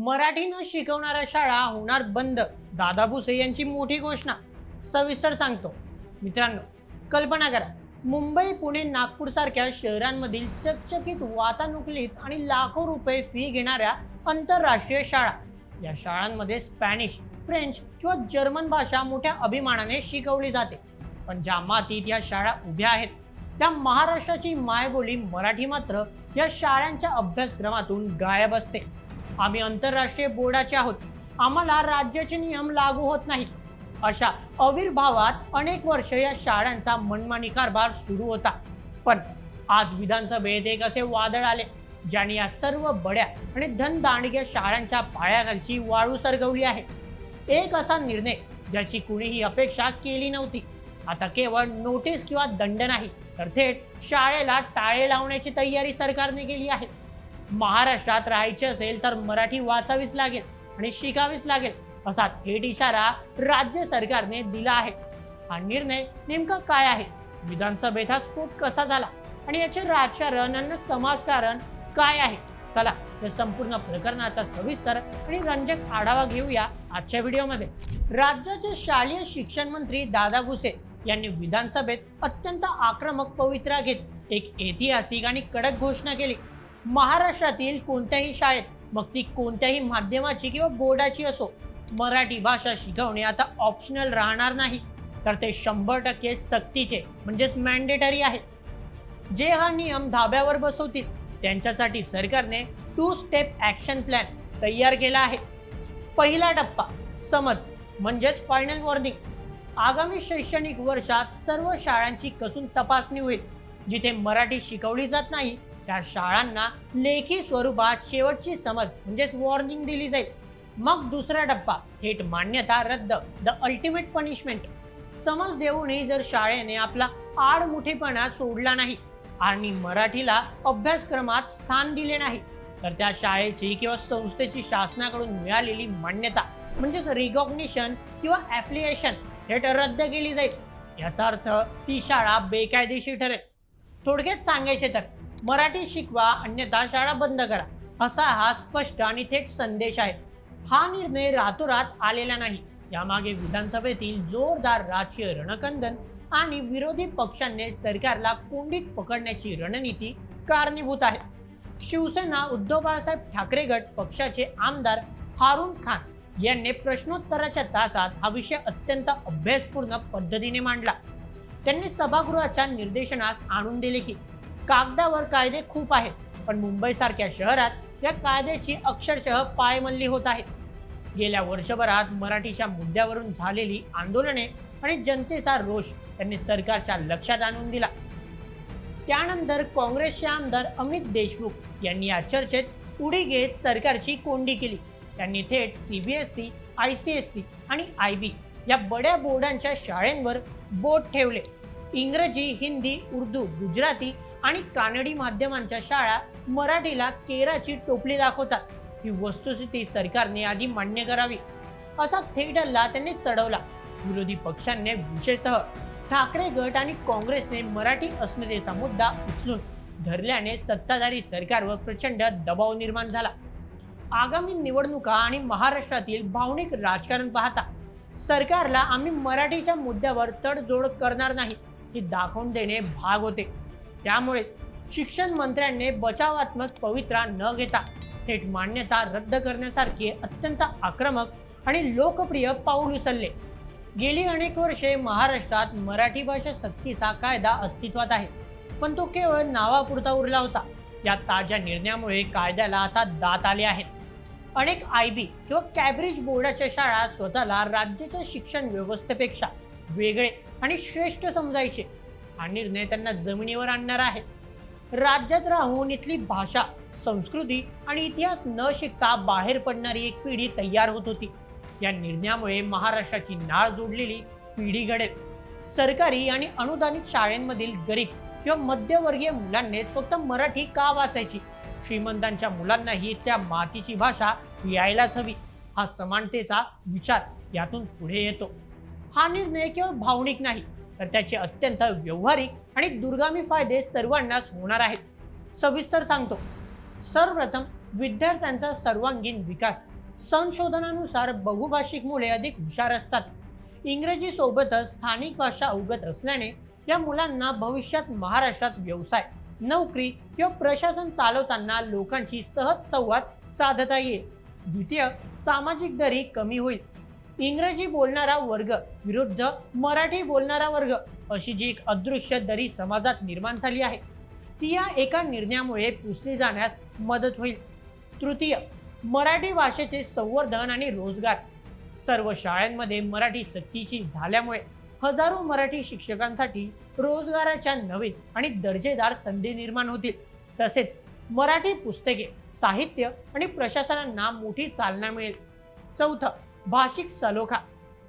मराठी न शिकवणाऱ्या शाळा होणार बंद, दादा भुसे यांची मोठी घोषणा. सविस्तर सांगतो. मित्रांनो, कल्पना करा, मुंबई, पुणे, नागपूर सारख्या शहरांमधील चकचकीत, वातानुकूलित आणि लाखो रुपये फी घेणाऱ्या आंतरराष्ट्रीय शाळा. या शाळांमध्ये स्पॅनिश, फ्रेंच किंवा जर्मन भाषा मोठ्या अभिमानाने शिकवली जाते. पण ज्या मातीत या शाळा उभ्या आहेत, त्या महाराष्ट्राची मायबोली मराठी मात्र या शाळांच्या अभ्यासक्रमातून गायब असते. आम्ही आंतरराष्ट्रीय बोर्डाचे आहोत, आम्हाला राज्याचे नियम लागू होत नाहीत, अशा आविर्भावात अनेक वर्ष या शाळांचा मनमानी कारभार सुरू होता. पण आज विधानसभेत एक असे वादळ आले, ज्याने या सर्व बड्या आणि धनदांडग्या शाळांच्या पायाखालची वाळू सरगवली आहे. एक असा निर्णय ज्याची कुणीही अपेक्षा केली नव्हती. आता केवळ नोटीस किंवा दंड नाही, तर थेट शाळेला टाळे लावण्याची तयारी सरकारने केली आहे. महाराष्ट्रात राहायचे असेल तर मराठी वाचावीच लागेल आणि शिकावीच लागेल, असा थेट इशारा राज्य सरकारने दिला आहे. हा निर्णय नेमका काय आहे, विधानसभेत हा स्फोट कसा झाला आणि याचे राजकारण आणि समाजकारण काय आहे, चला या संपूर्ण प्रकरणाचा सविस्तर आणि रंजक आढावा घेऊया आजच्या व्हिडिओमध्ये. राज्याचे शालेय शिक्षण मंत्री दादा भुसे यांनी विधानसभेत अत्यंत आक्रमक पवित्रा घेत एक ऐतिहासिक आणि कडक घोषणा केली. महाराष्ट्रातील कोणत्याही शाळेत, मग ती कोणत्याही माध्यमाची किंवा बोर्डाची असो, मराठी भाषा शिकवणे आता ऑप्शनल राहणार नाही, तर ते 100% सक्तीचे म्हणजेच मॅन्डेटरी आहे. जे हा नियम धाब्यावर बसवतील त्यांच्यासाठी सरकारने 2 स्टेप ॲक्शन प्लॅन तयार केला आहे. पहिला टप्पा समज म्हणजेच फायनल वॉर्निंग. आगामी शैक्षणिक वर्षात सर्व शाळांची कसून तपासणी होईल. जिथे मराठी शिकवली जात नाही त्या शाळांना लेखी स्वरूपात शेवटची समज म्हणजेच वॉर्निंग दिली जाईल. मग दुसरा टप्पा थेट मान्यता रद्द, द अल्टिमेट पनिशमेंट. समज देऊनही जर शाळेने आपला आडमुठेपणा सोडला नाही आणि मराठीला अभ्यासक्रमात स्थान दिले नाही, तर त्या शाळेची किंवा संस्थेची शासनाकडून मिळालेली मान्यता म्हणजेच रिकॉग्निशन किंवा ॲफिलिएशन थेट रद्द केली जाईल. याचा अर्थ ती शाळा बेकायदेशीर ठरेल. थोडक्यात सांगायचे तर मराठी शिकवा अन्यथा शाळा बंद करा, असा हा स्पष्ट आणि थेट संदेश आहे. हा निर्णय रातोरात आलेला नाही. यामागे विधानसभेतील जोरदार राजकीय रणकंदन आणि विरोधी पक्षांनी सरकारला कोंडीत पकडण्याची रणनीती कारणीभूत आहे. शिवसेना उद्धव बाळासाहेब ठाकरे गट पक्षाचे आमदार हारून खान यांनी प्रश्नोत्तराच्या तासात हा विषय अत्यंत अभ्यासपूर्ण पद्धतीने मांडला. त्यांनी सभागृहाच्या निर्देशनास आणून दिले की कागदावर कायदे खूप आहेत, पण मुंबईसारख्या शहरात या कायद्याची अक्षरशः पायमल्ली होत आहे. गेल्या वर्षभरात मराठीच्या मुद्द्यावरून झालेली आंदोलने आणि जनतेचा रोष त्यांनी सरकारच्या लक्षात आणून दिला. त्यानंतर काँग्रेसचे आमदार अमित देशमुख यांनी या चर्चेत उडी घेत सरकारची कोंडी केली. त्यांनी थेट CBSE, ICSE आणि IB या बड्या बोर्डांच्या शाळांवर बोट ठेवले. इंग्रजी, हिंदी, उर्दू, गुजराती आणि कानडी माध्यमांच्या शाळा मराठीला केराची टोपली दाखवतात. ही वस्तुस्थिती सरकारने आधी मान्य करावी, असा थेट हल्ला त्यांनी चढवला. विरोधी पक्षांनी विशेषतः ठाकरे गट आणि काँग्रेसने मराठी अस्मितेचा मुद्दा उचलून धरल्याने सत्ताधारी सरकारवर प्रचंड दबाव निर्माण झाला. आगामी निवडणुका आणि महाराष्ट्रातील भावनिक राजकारण पाहता सरकारला आम्ही मराठीच्या मुद्द्यावर तडजोड करणार नाही हे दाखवून देणे भाग होते. त्यामुळेच शिक्षण मंत्र्यांनी बचावात्मक पवित्रा न घेता थेट मान्यता रद्द करण्यासारखे अत्यंत आक्रमक आणि लोकप्रिय पाऊल उचलले. गेली अनेक वर्षे महाराष्ट्रात मराठी भाषा सक्तीचा कायदा अस्तित्वात आहे, पण तो केवळ नावापुरता उरला होता. या ताज्या निर्णयामुळे कायद्याला आता दात आले आहेत. अनेक IB किंवा कॅम्ब्रिज बोर्डाच्या शाळा स्वतःला राज्याच्या शिक्षण व्यवस्थेपेक्षा वेगळे आणि श्रेष्ठ समजायचे. हा निर्णय त्यांना जमिनीवर आणणार आहे. राज्यात राहून इथली भाषा, संस्कृती आणि इतिहास न शिकता बाहेर पडणारी एक पिढी तयार होत होती. या निर्णयामुळे महाराष्ट्राची नाळ जोडलेली पिढी घडेल. सरकारी आणि अनुदानित शाळांमधील गरीब किंवा मध्यवर्गीय मुलांनीच फक्त मराठी का वाचायची? श्रीमंतांच्या मुलांनाही इथल्या मातीची भाषा यायलाच हवी. हा समानतेचा विचार यातून पुढे येतो. हा निर्णय केवळ भावनिक नाही, तर त्याचे अत्यंत व्यावहारिक आणि दूरगामी फायदे सर्वांनाच होणार आहेत. सविस्तर सांगतो. सर्वप्रथम विद्यार्थ्यांचा सर्वांगीण विकास संशोधनानुसार बहुभाषिक मुले अधिक हुशार असतात. इंग्रजी सोबतच स्थानिक भाषा अवगत असल्याने या मुलांना भविष्यात महाराष्ट्रात व्यवसाय, नोकरी किंवा प्रशासन चालवताना लोकांशी सहज संवाद साधता येईल. द्वितीय, सामाजिक दरी कमी होईल. इंग्रजी बोलणारा वर्ग विरुद्ध मराठी बोलणारा वर्ग अशी जी एक अदृश्य दरी समाजात निर्माण झाली आहे, ती या एका निर्णयामुळे पुसली जाण्यास मदत होईल. तृतीय, मराठी भाषेचे संवर्धन आणि रोजगार. सर्व शाळांमध्ये मराठी सक्तीची झाल्यामुळे हजारो मराठी शिक्षकांसाठी रोजगाराच्या नवीन आणि दर्जेदार संधी निर्माण होतील. तसेच मराठी पुस्तके, साहित्य आणि प्रशासनांना मोठी चालना मिळेल. चौथं, भाषिक सलोखा.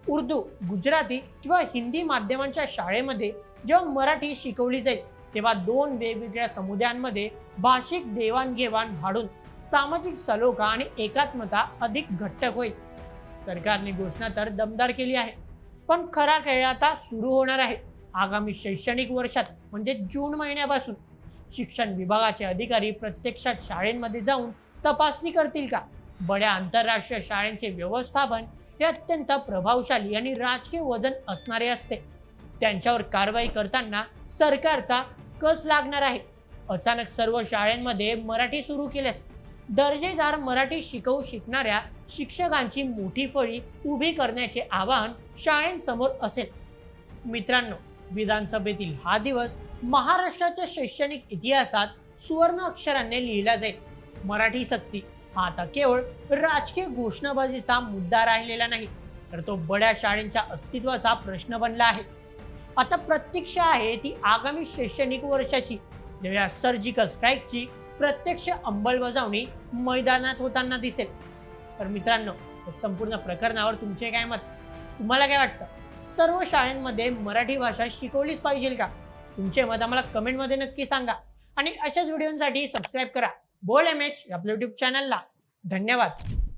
उर्दू, गुजराती किंवा हिंदी माध्यमांच्या शाळेमध्ये जेव्हा मराठी शिकवली जाईल तेव्हा दोन वेगवेगळ्या समुदायांमध्ये भाषिक देवाणघेवाण वाढून सामाजिक सलोखा आणि एकात्मता अधिक घट्ट होईल. सरकारने घोषणा तर दमदार केली आहे, पण खरा खेळ आता सुरू होणार आहे. आगामी शैक्षणिक वर्षात म्हणजे जून महिन्यापासून शिक्षण विभागाचे अधिकारी प्रत्यक्षात शाळेमध्ये जाऊन तपासणी करतील का? बड्या आंतरराष्ट्रीय शाळांचे व्यवस्थापन हे अत्यंत प्रभावशाली आणि राजकीय वजन असणारे असते. त्यांच्यावर कारवाई करताना सरकारचा कस लागणार आहे. अचानक सर्व शाळांमध्ये मराठी सुरू केल्यास दर्जेदार मराठी शिकणाऱ्या शिक्षकांची मोठी फळी उभी करण्याचे आवाहन शाळांसमोर असेल. मित्रांनो, विधानसभेतील हा दिवस महाराष्ट्राच्या शैक्षणिक इतिहासात सुवर्ण अक्षरांनी लिहिला जाईल. मराठी सक्ती हा आता केवळ राजकीय घोषणाबाजीचा मुद्दा राहिलेला नाही, तर तो बड्या शाळांच्या अस्तित्वाचा प्रश्न बनला आहे. आता प्रतीक्षा आहे ती आगामी शैक्षणिक वर्षाची, जेव्हा सर्जिकल स्ट्राईकची प्रत्यक्ष अंमलबजावणी मैदानात होताना दिसेल. तर मित्रांनो, संपूर्ण प्रकरणावर तुमचे काय मत? तुम्हाला काय वाटतं? सर्व शाळांमध्ये मराठी भाषा शिकवलीच पाहिजे का? तुमचे मत आम्हाला कमेंटमध्ये नक्की सांगा आणि अशाच व्हिडिओसाठी सबस्क्राईब करा बोल MH आपल्या YouTube चॅनलला. धन्यवाद.